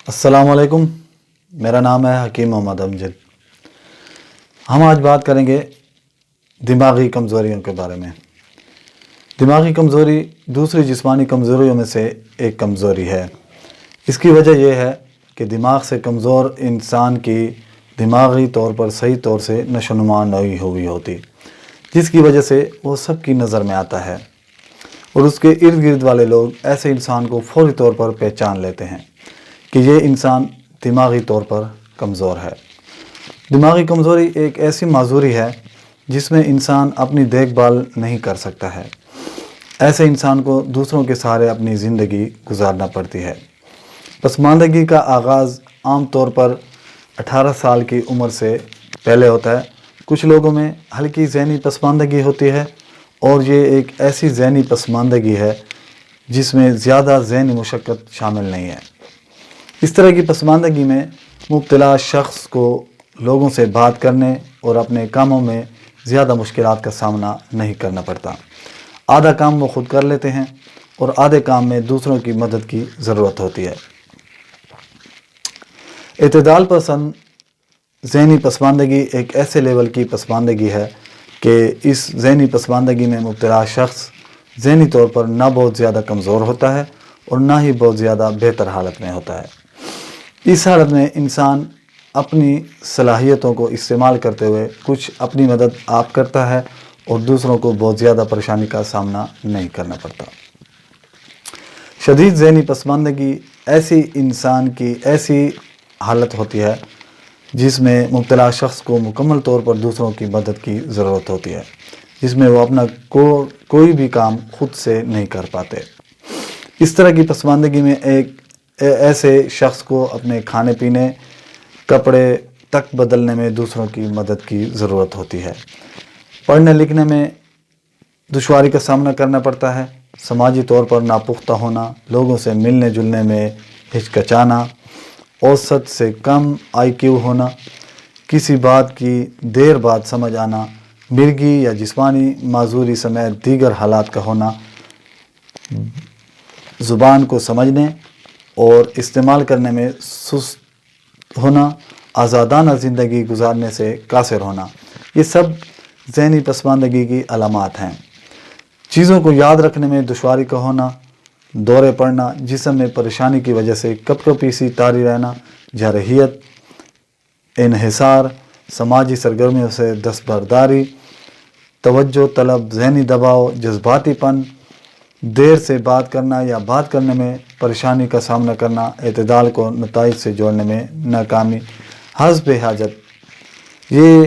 السلام علیکم، میرا نام ہے حکیم محمد امجد۔ ہم آج بات کریں گے دماغی کمزوریوں کے بارے میں۔ دماغی کمزوری دوسری جسمانی کمزوریوں میں سے ایک کمزوری ہے۔ اس کی وجہ یہ ہے کہ دماغ سے کمزور انسان کی دماغی طور پر صحیح طور سے نشو و نما نہیں ہوئی ہوتی، جس کی وجہ سے وہ سب کی نظر میں آتا ہے اور اس کے ارد گرد والے لوگ ایسے انسان کو فوری طور پر پہچان لیتے ہیں کہ یہ انسان دماغی طور پر کمزور ہے۔ دماغی کمزوری ایک ایسی معذوری ہے جس میں انسان اپنی دیکھ بھال نہیں کر سکتا ہے۔ ایسے انسان کو دوسروں کے سہارے اپنی زندگی گزارنا پڑتی ہے۔ پسماندگی کا آغاز عام طور پر 18 سال کی عمر سے پہلے ہوتا ہے۔ کچھ لوگوں میں ہلکی ذہنی پسماندگی ہوتی ہے اور یہ ایک ایسی ذہنی پسماندگی ہے جس میں زیادہ ذہنی مشقت شامل نہیں ہے۔ اس طرح کی پسماندگی میں مبتلا شخص کو لوگوں سے بات کرنے اور اپنے کاموں میں زیادہ مشکلات کا سامنا نہیں کرنا پڑتا۔ آدھا کام وہ خود کر لیتے ہیں اور آدھے کام میں دوسروں کی مدد کی ضرورت ہوتی ہے۔ اعتدال پسند ذہنی پسماندگی ایک ایسے لیول کی پسماندگی ہے کہ اس ذہنی پسماندگی میں مبتلا شخص ذہنی طور پر نہ بہت زیادہ کمزور ہوتا ہے اور نہ ہی بہت زیادہ بہتر حالت میں ہوتا ہے۔ اس حالت میں انسان اپنی صلاحیتوں کو استعمال کرتے ہوئے کچھ اپنی مدد آپ کرتا ہے اور دوسروں کو بہت زیادہ پریشانی کا سامنا نہیں کرنا پڑتا۔ شدید ذہنی پسماندگی ایسی انسان کی ایسی حالت ہوتی ہے جس میں مبتلا شخص کو مکمل طور پر دوسروں کی مدد کی ضرورت ہوتی ہے، جس میں وہ اپنا کوئی بھی کام خود سے نہیں کر پاتے۔ اس طرح کی پسماندگی میں ایک ایسے شخص کو اپنے کھانے پینے، کپڑے تک بدلنے میں دوسروں کی مدد کی ضرورت ہوتی ہے۔ پڑھنے لکھنے میں دشواری کا سامنا کرنا پڑتا ہے۔ سماجی طور پر ناپختہ ہونا، لوگوں سے ملنے جلنے میں ہچکچانا، اوسط سے کم آئی کیو ہونا، کسی بات کی دیر بعد سمجھ آنا، مرگی یا جسمانی معذوری سمیت دیگر حالات کا ہونا، زبان کو سمجھنے اور استعمال کرنے میں سست ہونا، آزادانہ زندگی گزارنے سے قاصر ہونا، یہ سب ذہنی پسماندگی کی علامات ہیں۔ چیزوں کو یاد رکھنے میں دشواری کا ہونا، دورے پڑنا، جسم میں پریشانی کی وجہ سے کپ کپی سی طاری رہنا، جارحیت، انحصار، سماجی سرگرمیوں سے دستبرداری، توجہ طلب، ذہنی دباؤ، جذباتی پن، دیر سے بات کرنا یا بات کرنے میں پریشانی کا سامنا کرنا، اعتدال کو نتائج سے جوڑنے میں ناکامی، حسب حاجت، یہ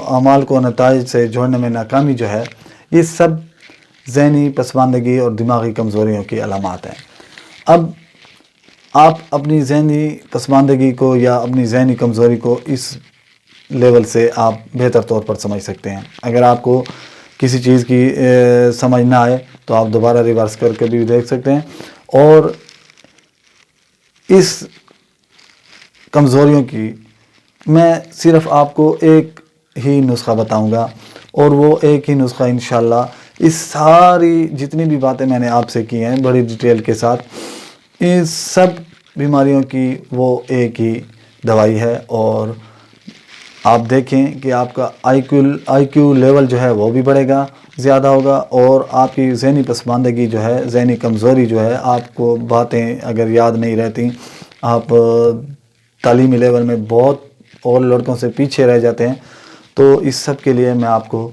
اعمال کو نتائج سے جوڑنے میں ناکامی جو ہے، یہ سب ذہنی پسماندگی اور دماغی کمزوریوں کی علامات ہیں۔ اب آپ اپنی ذہنی پسماندگی کو یا اپنی ذہنی کمزوری کو اس لیول سے آپ بہتر طور پر سمجھ سکتے ہیں۔ اگر آپ کو کسی چیز کی سمجھ نہ آئے تو آپ دوبارہ ریورس کر کے بھی دیکھ سکتے ہیں، اور اس کمزوریوں کی میں صرف آپ کو ایک ہی نسخہ بتاؤں گا، اور وہ ایک ہی نسخہ انشاءاللہ اس ساری جتنی بھی باتیں میں نے آپ سے کی ہیں بڑی ڈیٹیل کے ساتھ، ان سب بیماریوں کی وہ ایک ہی دوائی ہے۔ اور آپ دیکھیں کہ آپ کا آئی کیو لیول جو ہے وہ بھی بڑھے گا، زیادہ ہوگا، اور آپ کی ذہنی پسماندگی جو ہے، ذہنی کمزوری جو ہے، آپ کو باتیں اگر یاد نہیں رہتی، آپ تعلیمی لیول میں بہت اور لڑکوں سے پیچھے رہ جاتے ہیں، تو اس سب کے لیے میں آپ کو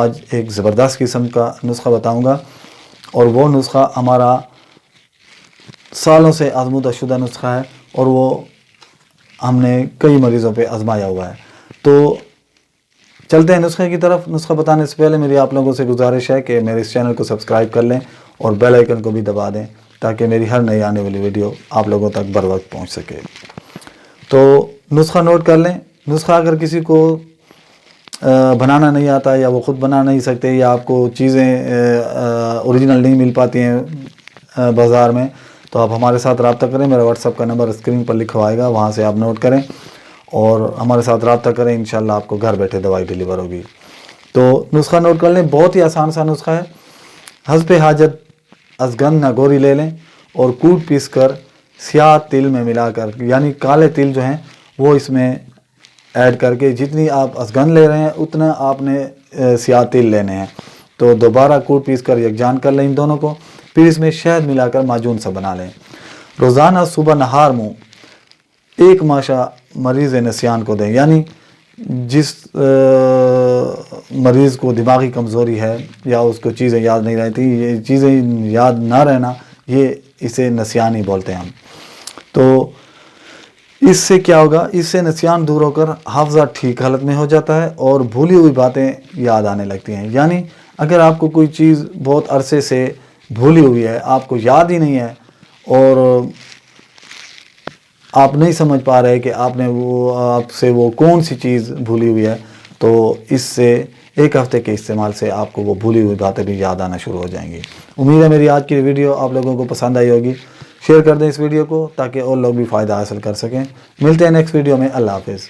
آج ایک زبردست قسم کا نسخہ بتاؤں گا، اور وہ نسخہ ہمارا سالوں سے آزمودہ شدہ نسخہ ہے، اور وہ ہم نے کئی مریضوں پہ آزمایا ہوا ہے۔ تو چلتے ہیں نسخے کی طرف۔ نسخہ بتانے سے پہلے میری آپ لوگوں سے گزارش ہے کہ میرے اس چینل کو سبسکرائب کر لیں اور بیل آئیکن کو بھی دبا دیں تاکہ میری ہر نئی آنے والی ویڈیو آپ لوگوں تک بر وقت پہنچ سکے۔ تو نسخہ نوٹ کر لیں۔ نسخہ اگر کسی کو بنانا نہیں آتا یا وہ خود بنا نہیں سکتے یا آپ کو چیزیں اوریجنل نہیں مل پاتی ہیں بازار میں، تو آپ ہمارے ساتھ رابطہ کریں۔ میرا واٹس ایپ کا نمبر اسکرین پر لکھا آئے گا، وہاں سے آپ نوٹ کریں اور ہمارے ساتھ رابطہ کریں، انشاءاللہ آپ کو گھر بیٹھے دوائی ڈیلیور ہوگی۔ تو نسخہ نوٹ کر لیں، بہت ہی آسان سا نسخہ ہے۔ حسب حاجت ازگند نگوری لے لیں اور کوٹ پیس کر سیاہ تل میں ملا کر، یعنی کالے تل جو ہیں وہ اس میں ایڈ کر کے، جتنی آپ ازگند لے رہے ہیں اتنا آپ نے سیاہ تل لینے ہیں، تو دوبارہ کوٹ پیس کر یکجان کر لیں ان دونوں کو، پھر اس میں شہد ملا کر معجون سا بنا لیں۔ روزانہ صبح نہار منہ ایک ماشا مریض نسیان کو دیں، یعنی جس مریض کو دماغی کمزوری ہے یا اس کو چیزیں یاد نہیں رہتی، یہ چیزیں یاد نہ رہنا، یہ اسے نسیان ہی بولتے ہیں ہم۔ تو اس سے کیا ہوگا، اس سے نسیان دور ہو کر حافظہ ٹھیک حالت میں ہو جاتا ہے اور بھولی ہوئی باتیں یاد آنے لگتی ہیں۔ یعنی اگر آپ کو کوئی چیز بہت عرصے سے بھولی ہوئی ہے، آپ کو یاد ہی نہیں ہے اور آپ نہیں سمجھ پا رہے کہ آپ سے وہ کون سی چیز بھولی ہوئی ہے، تو اس سے ایک ہفتے کے استعمال سے آپ کو وہ بھولی ہوئی باتیں بھی یاد آنا شروع ہو جائیں گی۔ امید ہے میری آج کی ویڈیو آپ لوگوں کو پسند آئی ہوگی۔ شیئر کر دیں اس ویڈیو کو تاکہ اور لوگ بھی فائدہ حاصل کر سکیں۔ ملتے ہیں نیکسٹ ویڈیو میں۔ اللہ حافظ۔